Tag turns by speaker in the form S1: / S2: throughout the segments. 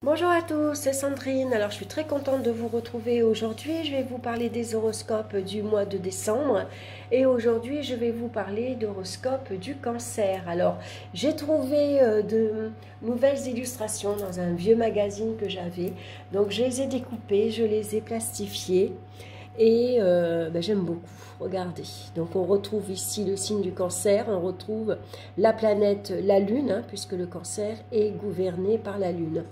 S1: Bonjour à tous, c'est Sandrine. Alors, je suis très contente de vous retrouver aujourd'hui. Je vais vous parler des horoscopes du mois de décembre. Et aujourd'hui, je vais vous parler d'horoscope du cancer. Alors, j'ai trouvé de nouvelles illustrations dans un vieux magazine que j'avais. Donc, je les ai découpées, je les ai plastifiées. Et j'aime beaucoup. Regardez. Donc, on retrouve ici le signe du cancer. On retrouve la planète, la lune, hein, puisque le cancer est gouverné par la lune.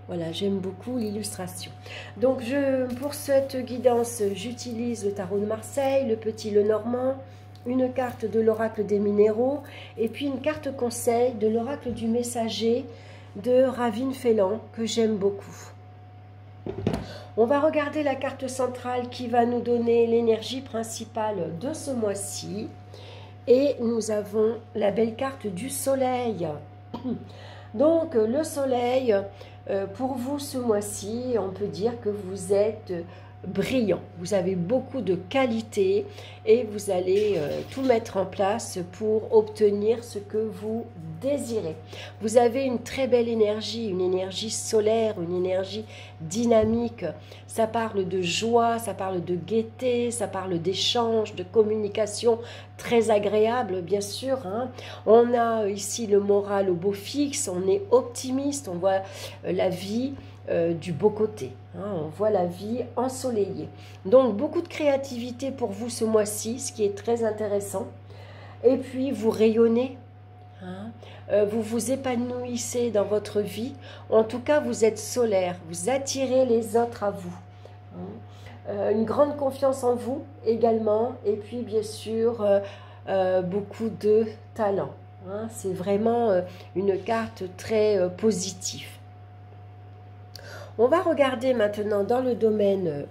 S1: Voilà, j'aime beaucoup l'illustration. Donc, pour cette guidance, j'utilise le tarot de Marseille, le petit Lenormand, une carte de l'oracle des minéraux et puis une carte conseil de l'oracle du messager de Ravin Félan que j'aime beaucoup. On va regarder la carte centrale qui va nous donner l'énergie principale de ce mois-ci. Et nous avons la belle carte du soleil. Donc, le soleil, pour vous ce mois-ci, on peut dire que vous êtes brillant. Vous avez beaucoup de qualités et vous allez tout mettre en place pour obtenir ce que vous désirez. Vous avez une très belle énergie, une énergie solaire, une énergie dynamique. Ça parle de joie, ça parle de gaieté, ça parle d'échange, de communication très agréable, bien sûr. Hein. On a ici le moral au beau fixe, on est optimiste, on voit la vie du beau côté. Hein, on voit la vie ensoleillée. Donc, beaucoup de créativité pour vous ce mois-ci, ce qui est très intéressant. Et puis, vous rayonnez. Hein, vous vous épanouissez dans votre vie. En tout cas, vous êtes solaire. Vous attirez les autres à vous. Hein, une grande confiance en vous également. Et puis, bien sûr, beaucoup de talent. Hein, c'est vraiment une carte très positive. On va regarder maintenant dans le domaine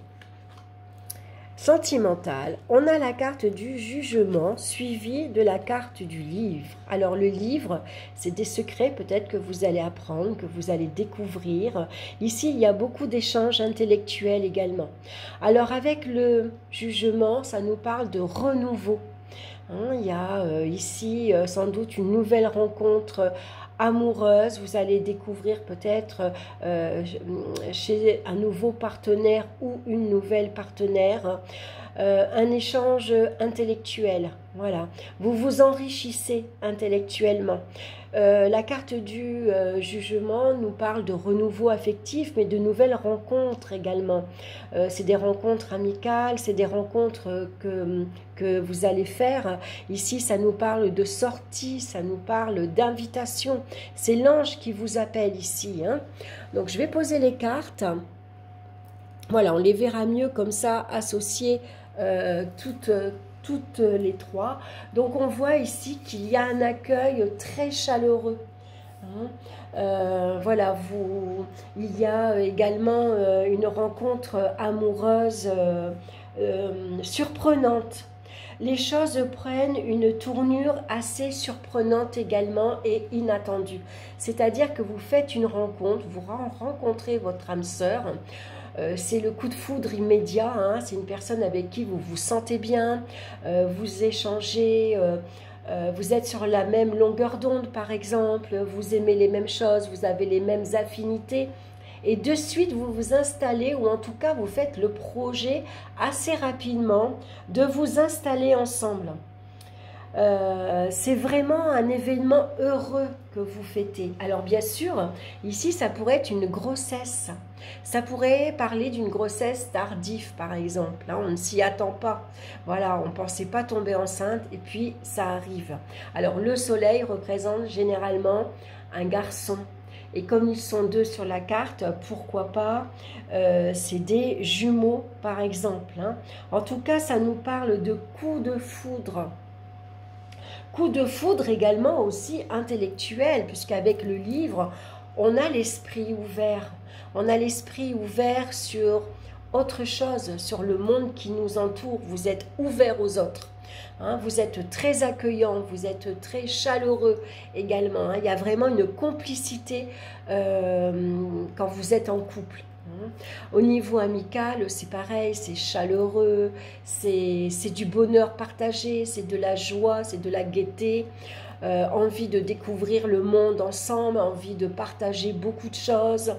S1: sentimental. On a la carte du jugement suivie de la carte du livre. Alors le livre, c'est des secrets peut-être que vous allez apprendre, que vous allez découvrir. Ici, il y a beaucoup d'échanges intellectuels également. Alors avec le jugement, ça nous parle de renouveau. Hein, il y a ici sans doute une nouvelle rencontre amoureuse, vous allez découvrir peut-être chez un nouveau partenaire ou une nouvelle partenaire un échange intellectuel. Voilà, vous vous enrichissez intellectuellement. La carte du jugement nous parle de renouveau affectif, mais de nouvelles rencontres également. C'est des rencontres amicales, c'est des rencontres que vous allez faire. Ici, ça nous parle de sortie, ça nous parle d'invitation. C'est l'ange qui vous appelle ici. Hein. Donc, je vais poser les cartes. Voilà, on les verra mieux comme ça, associées toutes les trois. Donc, on voit ici qu'il y a un accueil très chaleureux. Hein. Voilà, il y a également une rencontre amoureuse surprenante. Les choses prennent une tournure assez surprenante également et inattendue. C'est-à-dire que vous faites une rencontre, vous rencontrez votre âme sœur. C'est le coup de foudre immédiat, hein, c'est une personne avec qui vous vous sentez bien, vous échangez, vous êtes sur la même longueur d'onde par exemple, vous aimez les mêmes choses, vous avez les mêmes affinités. Et de suite, vous vous installez, ou en tout cas, vous faites le projet assez rapidement de vous installer ensemble. C'est vraiment un événement heureux que vous fêtez. Alors bien sûr, ici, ça pourrait être une grossesse. Ça pourrait parler d'une grossesse tardive, par exemple. Là, on ne s'y attend pas. Voilà, on ne pensait pas tomber enceinte et puis ça arrive. Alors le soleil représente généralement un garçon. Et comme ils sont deux sur la carte, pourquoi pas, c'est des jumeaux par exemple. Hein. En tout cas, ça nous parle de coup de foudre. Coup de foudre également aussi intellectuel, puisqu'avec le livre, on a l'esprit ouvert. On a l'esprit ouvert sur autre chose, sur le monde qui nous entoure. Vous êtes ouvert aux autres. Hein, vous êtes très accueillant, vous êtes très chaleureux également. Hein. Il y a vraiment une complicité quand vous êtes en couple. Au niveau amical, c'est pareil, c'est chaleureux, c'est du bonheur partagé, c'est de la joie, c'est de la gaieté, envie de découvrir le monde ensemble, envie de partager beaucoup de choses.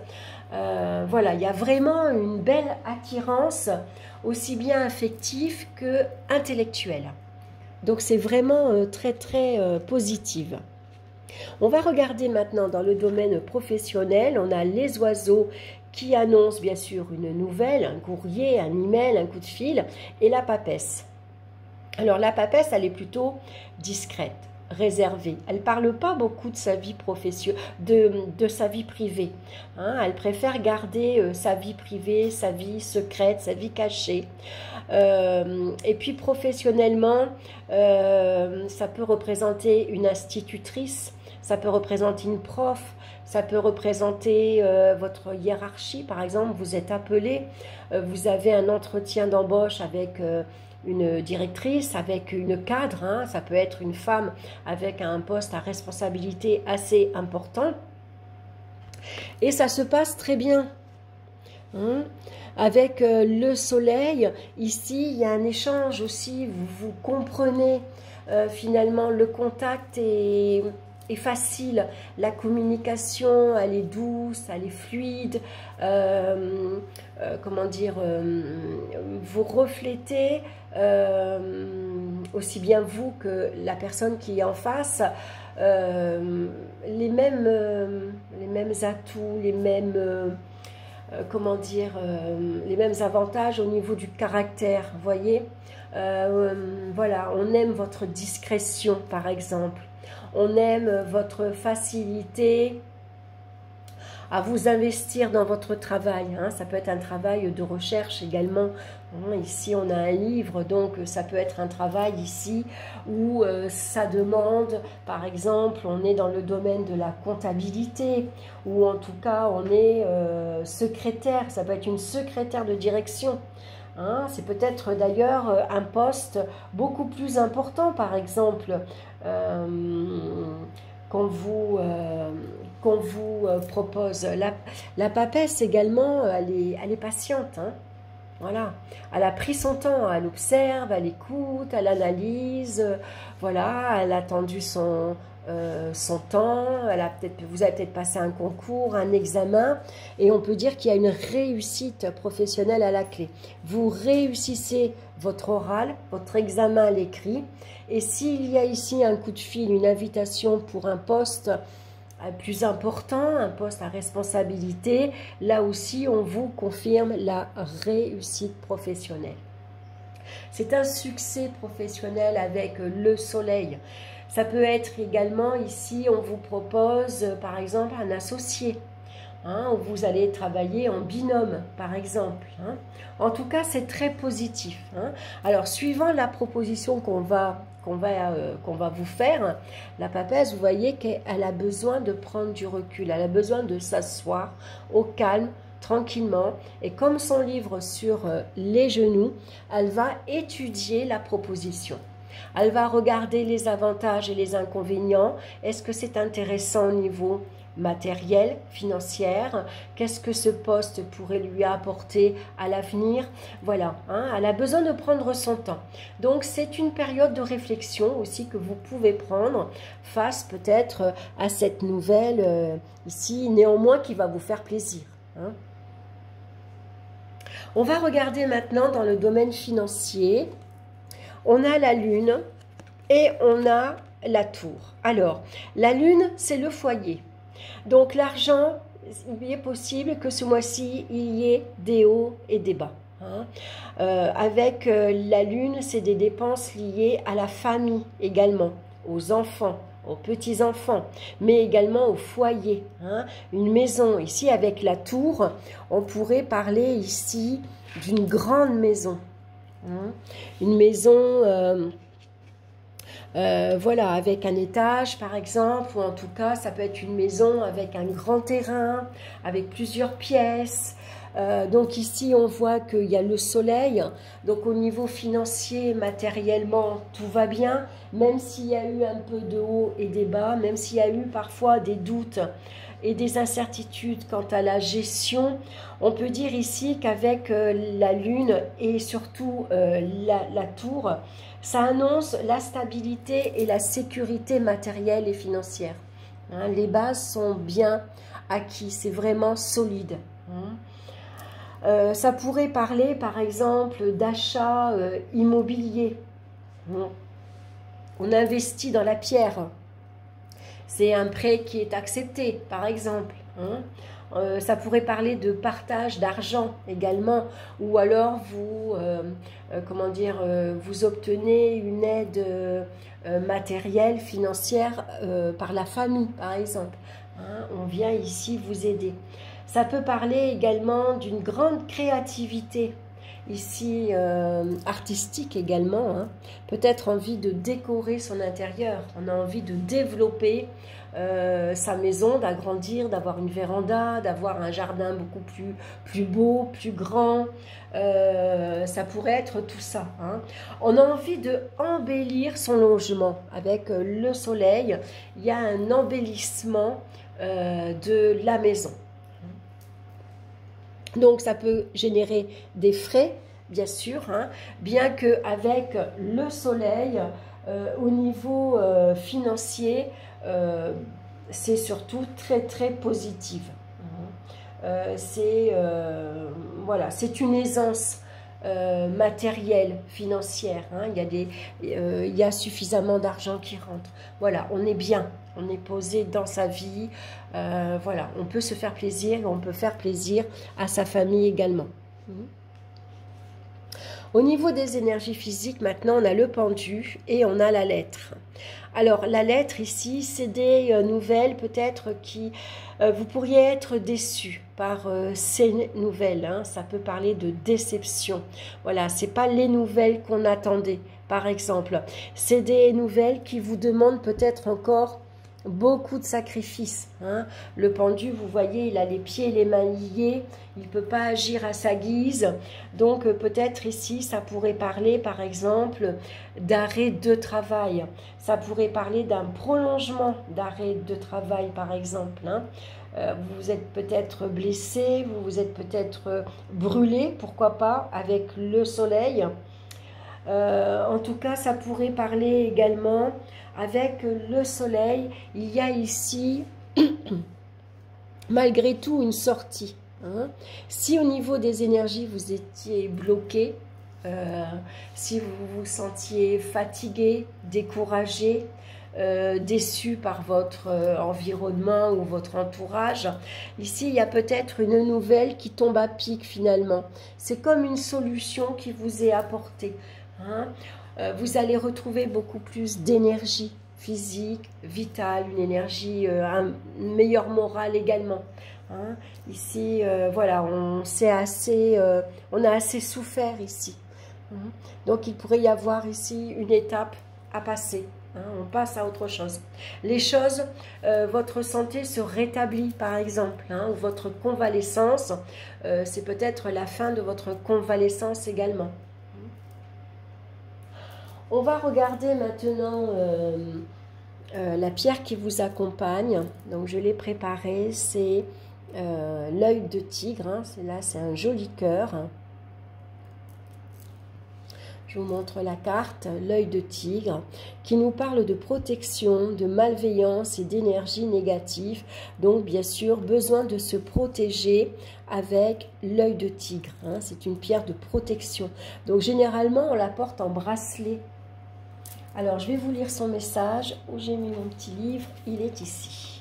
S1: Voilà, il y a vraiment une belle attirance, aussi bien affective que intellectuelle. Donc c'est vraiment très très positive. On va regarder maintenant dans le domaine professionnel. On a les oiseaux qui annoncent bien sûr une nouvelle, un courrier, un email, un coup de fil, et la papesse. Alors la papesse, elle est plutôt discrète, réservée. Elle ne parle pas beaucoup de sa vie professionnelle, de sa vie privée. Hein, elle préfère garder sa vie privée, sa vie secrète, sa vie cachée. Et puis professionnellement, ça peut représenter une institutrice, ça peut représenter une prof, ça peut représenter votre hiérarchie. Par exemple, vous êtes appelé, vous avez un entretien d'embauche avec une directrice, avec une cadre, hein, ça peut être une femme avec un poste à responsabilité assez important. Et ça se passe très bien. Hein. Avec le soleil, ici, il y a un échange aussi, vous comprenez finalement le contact est facile, la communication, elle est douce, elle est fluide, comment dire, vous reflétez aussi bien vous que la personne qui est en face les mêmes atouts, les mêmes comment dire, les mêmes avantages au niveau du caractère, vous voyez. Voilà, on aime votre discrétion par exemple, on aime votre facilité à vous investir dans votre travail, hein. Ça peut être un travail de recherche également, hein. Ici on a un livre, donc ça peut être un travail ici où ça demande, par exemple, on est dans le domaine de la comptabilité, ou en tout cas on est secrétaire, ça peut être une secrétaire de direction. Hein, c'est peut-être d'ailleurs un poste beaucoup plus important, par exemple, qu'on vous propose. La papesse également, elle est patiente. Hein, voilà, elle a pris son temps, elle observe, elle écoute, elle analyse, voilà, elle a attendu son temps, vous avez peut-être passé un concours, un examen, et on peut dire qu'il y a une réussite professionnelle à la clé. Vous réussissez votre oral, votre examen à l'écrit, et s'il y a ici un coup de fil, une invitation pour un poste plus important, un poste à responsabilité, là aussi on vous confirme la réussite professionnelle. C'est un succès professionnel avec le soleil. Ça peut être également ici, on vous propose par exemple un associé, hein, où vous allez travailler en binôme par exemple. Hein. En tout cas, c'est très positif. Hein. Alors, suivant la proposition qu'on va vous faire, la papesse, vous voyez qu'elle a besoin de prendre du recul, elle a besoin de s'asseoir au calme, tranquillement, et comme son livre sur les genoux, elle va étudier la proposition. Elle va regarder les avantages et les inconvénients. Est-ce que c'est intéressant au niveau matériel, financier? Qu'est-ce que ce poste pourrait lui apporter à l'avenir? Voilà, hein, elle a besoin de prendre son temps. Donc, c'est une période de réflexion aussi que vous pouvez prendre face peut-être à cette nouvelle ici, néanmoins qui va vous faire plaisir. Hein. On va regarder maintenant dans le domaine financier. On a la lune et on a la tour. Alors, la lune, c'est le foyer. Donc, l'argent, il est possible que ce mois-ci, il y ait des hauts et des bas. Hein. Avec la lune, c'est des dépenses liées à la famille également, aux enfants, aux petits-enfants, mais également au foyer. Hein. Une maison, ici, avec la tour, on pourrait parler ici d'une grande maison. Hein. Une maison, voilà, avec un étage par exemple, ou en tout cas ça peut être une maison avec un grand terrain, avec plusieurs pièces. Donc ici on voit qu'il y a le soleil, donc au niveau financier, matériellement, tout va bien, même s'il y a eu un peu de haut et des bas, même s'il y a eu parfois des doutes et des incertitudes quant à la gestion. On peut dire ici qu'avec la lune et surtout la tour, ça annonce la stabilité et la sécurité matérielle et financière. Hein, les bases sont bien acquises, c'est vraiment solide. Ça pourrait parler, par exemple, d'achat immobilier. On investit dans la pierre. C'est un prêt qui est accepté, par exemple. Ça pourrait parler de partage d'argent également, ou alors vous, comment dire, vous obtenez une aide matérielle, financière par la famille, par exemple. On vient ici vous aider. Ça peut parler également d'une grande créativité, ici artistique également. Peut-être envie de décorer son intérieur, on a envie de développer sa maison, d'agrandir, d'avoir une véranda, d'avoir un jardin beaucoup plus beau, plus grand. Ça pourrait être tout ça. On a envie de embellir son logement avec le soleil. Il y a un embellissement de la maison. Donc ça peut générer des frais, bien sûr, bien qu'avec le soleil, au niveau financier, c'est surtout très très positif. Voilà, c'est une aisance matérielle, financière. Il y a suffisamment d'argent qui rentre. Voilà, on est bien, on est posé dans sa vie. Voilà, on peut se faire plaisir, on peut faire plaisir à sa famille également. Au niveau des énergies physiques, maintenant, on a le pendu et on a la lettre. Alors, la lettre ici, c'est des nouvelles peut-être qui... vous pourriez être déçu par ces nouvelles. Ça peut parler de déception. Voilà, ce n'est pas les nouvelles qu'on attendait, par exemple. C'est des nouvelles qui vous demandent peut-être encore beaucoup de sacrifices. Le pendu, vous voyez, il a les pieds et les mains liés, il ne peut pas agir à sa guise. Donc peut-être ici, ça pourrait parler par exemple d'arrêt de travail. Ça pourrait parler d'un prolongement d'arrêt de travail par exemple. Vous êtes peut-être blessé, vous vous êtes peut-être brûlé, pourquoi pas, avec le soleil. En tout cas, ça pourrait parler également avec le soleil. Il y a ici, malgré tout, une sortie. Si au niveau des énergies, vous étiez bloqué, si vous vous sentiez fatigué, découragé, déçu par votre environnement ou votre entourage, ici il y a peut-être une nouvelle qui tombe à pic finalement. C'est comme une solution qui vous est apportée. Vous allez retrouver beaucoup plus d'énergie physique, vitale, une énergie, un meilleur moral également. Ici, voilà, on a assez souffert ici. Donc il pourrait y avoir ici une étape à passer. On passe à autre chose. Les choses, votre santé se rétablit par exemple, ou votre convalescence, c'est peut-être la fin de votre convalescence également. On va regarder maintenant la pierre qui vous accompagne. Donc je l'ai préparée, c'est l'œil de tigre. C'est un joli cœur. Je vous montre la carte, l'œil de tigre, qui nous parle de protection, de malveillance et d'énergie négative. Donc, bien sûr, besoin de se protéger avec l'œil de tigre. C'est une pierre de protection. Donc, généralement, on la porte en bracelet. Alors, je vais vous lire son message où j'ai mis mon petit livre. Il est ici.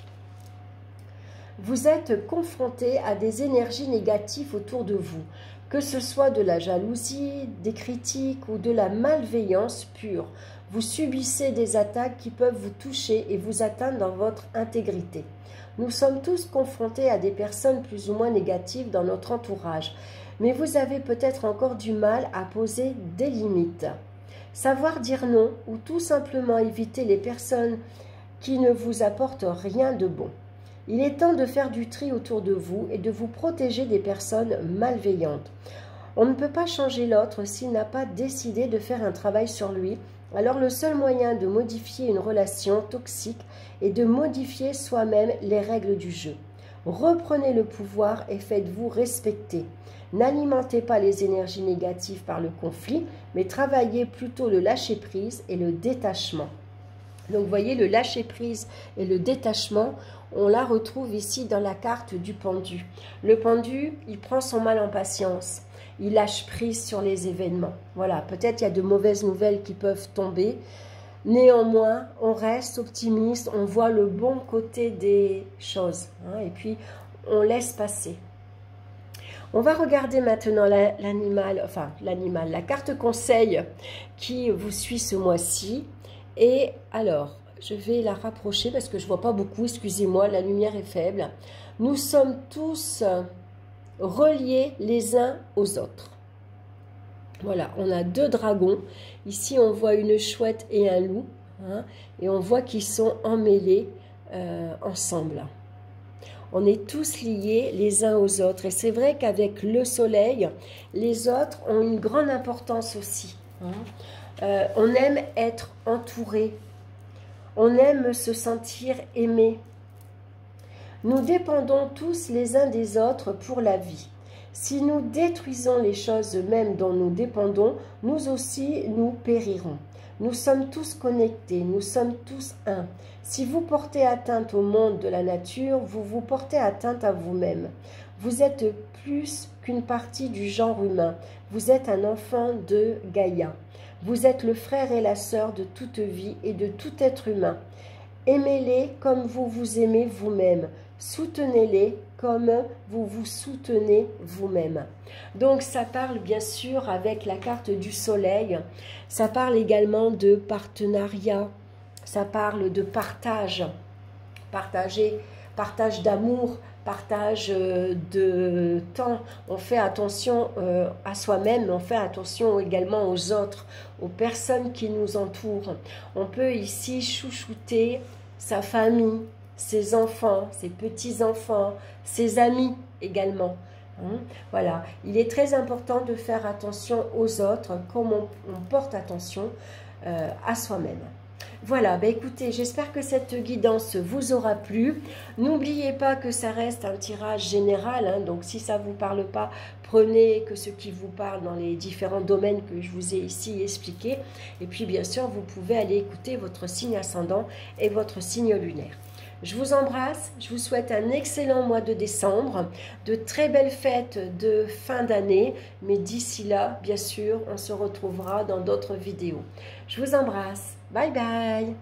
S1: Vous êtes confronté à des énergies négatives autour de vous. Que ce soit de la jalousie, des critiques ou de la malveillance pure, vous subissez des attaques qui peuvent vous toucher et vous atteindre dans votre intégrité. Nous sommes tous confrontés à des personnes plus ou moins négatives dans notre entourage, mais vous avez peut-être encore du mal à poser des limites. Savoir dire non ou tout simplement éviter les personnes qui ne vous apportent rien de bon. Il est temps de faire du tri autour de vous et de vous protéger des personnes malveillantes. On ne peut pas changer l'autre s'il n'a pas décidé de faire un travail sur lui. Alors le seul moyen de modifier une relation toxique est de modifier soi-même les règles du jeu. Reprenez le pouvoir et faites-vous respecter. N'alimentez pas les énergies négatives par le conflit, mais travaillez plutôt le lâcher-prise et le détachement. Donc, vous voyez, le lâcher-prise et le détachement, on la retrouve ici dans la carte du pendu. Le pendu, il prend son mal en patience. Il lâche prise sur les événements. Voilà, peut-être il y a de mauvaises nouvelles qui peuvent tomber. Néanmoins, on reste optimiste, on voit le bon côté des choses. Hein, et puis, on laisse passer. On va regarder maintenant la carte conseil qui vous suit ce mois-ci. Et alors, je vais la rapprocher parce que je ne vois pas beaucoup, excusez-moi, la lumière est faible. Nous sommes tous reliés les uns aux autres. Voilà, on a 2 dragons. Ici, on voit une chouette et un loup. Hein, et on voit qu'ils sont emmêlés ensemble. On est tous liés les uns aux autres. Et c'est vrai qu'avec le soleil, les autres ont une grande importance aussi. Hein. On aime être entouré. On aime se sentir aimé. Nous dépendons tous les uns des autres pour la vie. Si nous détruisons les choses mêmes dont nous dépendons, nous aussi nous périrons. Nous sommes tous connectés, nous sommes tous un. Si vous portez atteinte au monde de la nature, vous vous portez atteinte à vous-même. Vous êtes plus qu'une partie du genre humain. Vous êtes un enfant de Gaïa. Vous êtes le frère et la sœur de toute vie et de tout être humain. Aimez-les comme vous vous aimez vous-même. Soutenez-les comme vous vous soutenez vous-même. Donc ça parle bien sûr avec la carte du soleil, ça parle également de partenariat, ça parle de partage, partage d'amour, partage de temps. On fait attention à soi-même, on fait attention également aux autres, aux personnes qui nous entourent. On peut ici chouchouter sa famille, ses enfants, ses petits-enfants, ses amis également. Hein, voilà, il est très important de faire attention aux autres comme on porte attention à soi-même. Voilà, bah écoutez, j'espère que cette guidance vous aura plu. N'oubliez pas que ça reste un tirage général, hein, donc si ça ne vous parle pas, prenez que ce qui vous parle dans les différents domaines que je vous ai ici expliqués. Et puis bien sûr, vous pouvez aller écouter votre signe ascendant et votre signe lunaire. Je vous embrasse, je vous souhaite un excellent mois de décembre, de très belles fêtes de fin d'année, mais d'ici là, bien sûr, on se retrouvera dans d'autres vidéos. Je vous embrasse, bye bye.